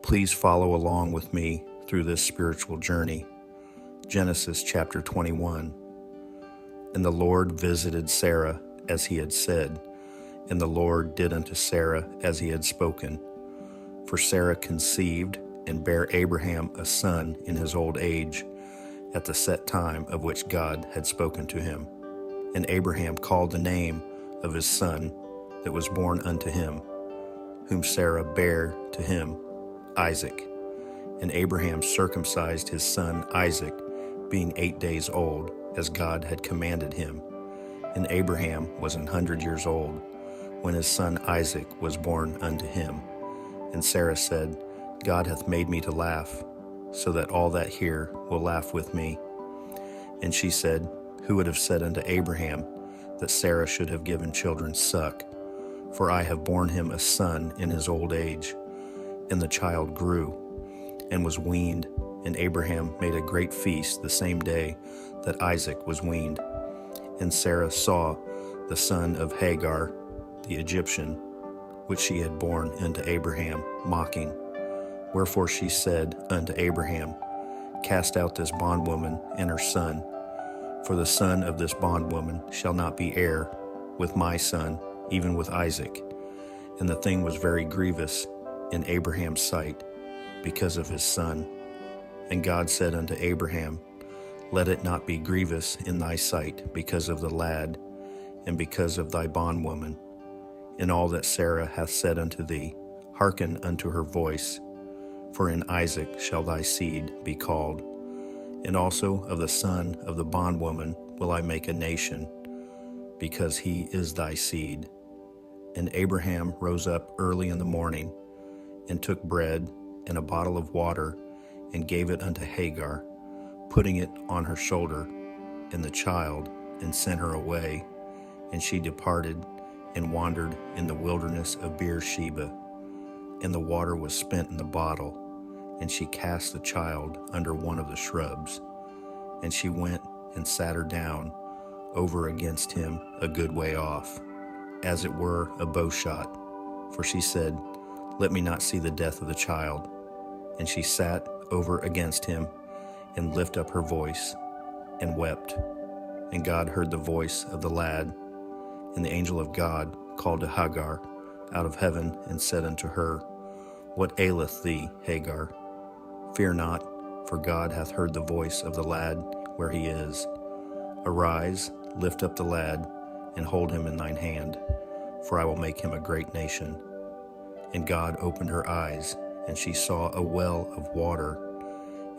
Please follow along with me through this spiritual journey. Genesis chapter 21. And the Lord visited Sarah as he had said, and the Lord did unto Sarah as he had spoken. For Sarah conceived and bare Abraham a son in his old age, at the set time of which God had spoken to him. And Abraham called the name of his son that was born unto him, whom Sarah bare to him, Isaac. And Abraham circumcised his son Isaac, being 8 days old, as God had commanded him. And Abraham was 100 years old, when his son Isaac was born unto him. And Sarah said, God hath made me to laugh, so that all that hear will laugh with me. And she said, Who would have said unto Abraham that Sarah should have given children suck? For I have borne him a son in his old age. And the child grew, and was weaned, and Abraham made a great feast the same day that Isaac was weaned. And Sarah saw the son of Hagar, the Egyptian, which she had borne unto Abraham, mocking. Wherefore she said unto Abraham, Cast out this bondwoman and her son, for the son of this bondwoman shall not be heir with my son, even with Isaac. And the thing was very grievous in Abraham's sight, because of his son. And God said unto Abraham, Let it not be grievous in thy sight because of the lad, and because of thy bondwoman. In all that Sarah hath said unto thee, hearken unto her voice, for in Isaac shall thy seed be called. And also of the son of the bondwoman will I make a nation, because he is thy seed. And Abraham rose up early in the morning, and took bread and a bottle of water, and gave it unto Hagar, putting it on her shoulder, and the child, and sent her away. And she departed, and wandered in the wilderness of Beersheba. And the water was spent in the bottle, and she cast the child under one of the shrubs. And she went and sat her down over against him a good way off, as it were a bow shot. For she said, Let me not see the death of the child. And she sat over against him, and lifted up her voice, and wept. And God heard the voice of the lad. And the angel of God called to Hagar out of heaven, and said unto her, What aileth thee, Hagar? Fear not, for God hath heard the voice of the lad where he is. Arise, lift up the lad, and hold him in thine hand, for I will make him a great nation. And God opened her eyes, and she saw a well of water.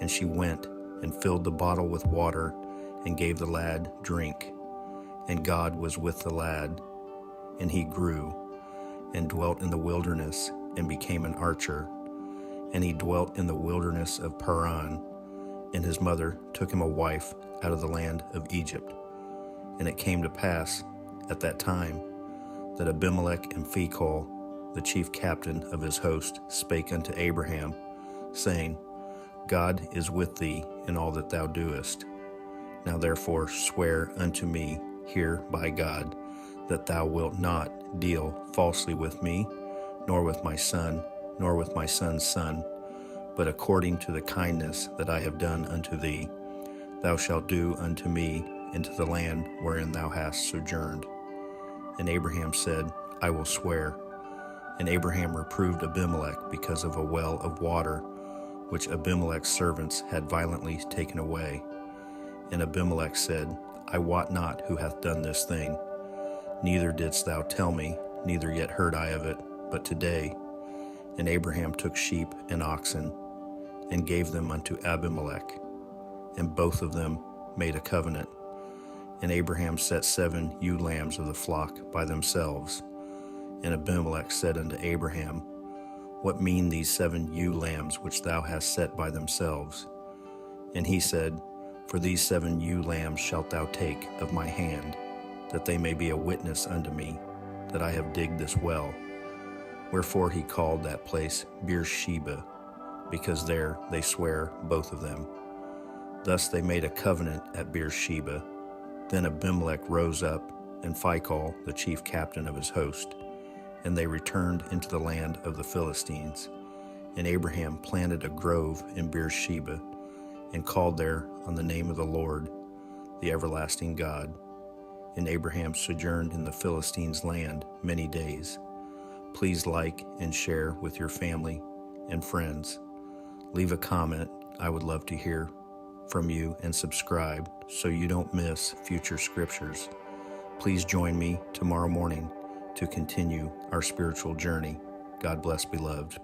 And she went and filled the bottle with water, and gave the lad drink. And God was with the lad, and he grew, and dwelt in the wilderness, and became an archer. And he dwelt in the wilderness of Paran, and his mother took him a wife out of the land of Egypt. And it came to pass at that time that Abimelech and Phicol, the chief captain of his host, spake unto Abraham, saying, God is with thee in all that thou doest. Now therefore swear unto me here by God, that thou wilt not deal falsely with me, nor with my son, nor with my son's son, but according to the kindness that I have done unto thee, thou shalt do unto me into the land wherein thou hast sojourned. And Abraham said, I will swear. And Abraham reproved Abimelech because of a well of water, which Abimelech's servants had violently taken away. And Abimelech said, I wot not who hath done this thing. Neither didst thou tell me, neither yet heard I of it, but today. And Abraham took sheep and oxen, and gave them unto Abimelech. And both of them made a covenant. And Abraham set 7 ewe lambs of the flock by themselves. And Abimelech said unto Abraham, What mean these 7 ewe lambs which thou hast set by themselves? And he said, For these 7 ewe lambs shalt thou take of my hand, that they may be a witness unto me, that I have digged this well. Wherefore he called that place Beersheba, because there they swear both of them. Thus they made a covenant at Beersheba. Then Abimelech rose up, and Phicol, the chief captain of his host, and they returned into the land of the Philistines. And Abraham planted a grove in Beersheba, and called there on the name of the Lord, the everlasting God. And Abraham sojourned in the Philistines' land many days. Please like and share with your family and friends. Leave a comment. I would love to hear from you, and subscribe so you don't miss future scriptures. Please join me tomorrow morning to continue our spiritual journey. God bless, beloved.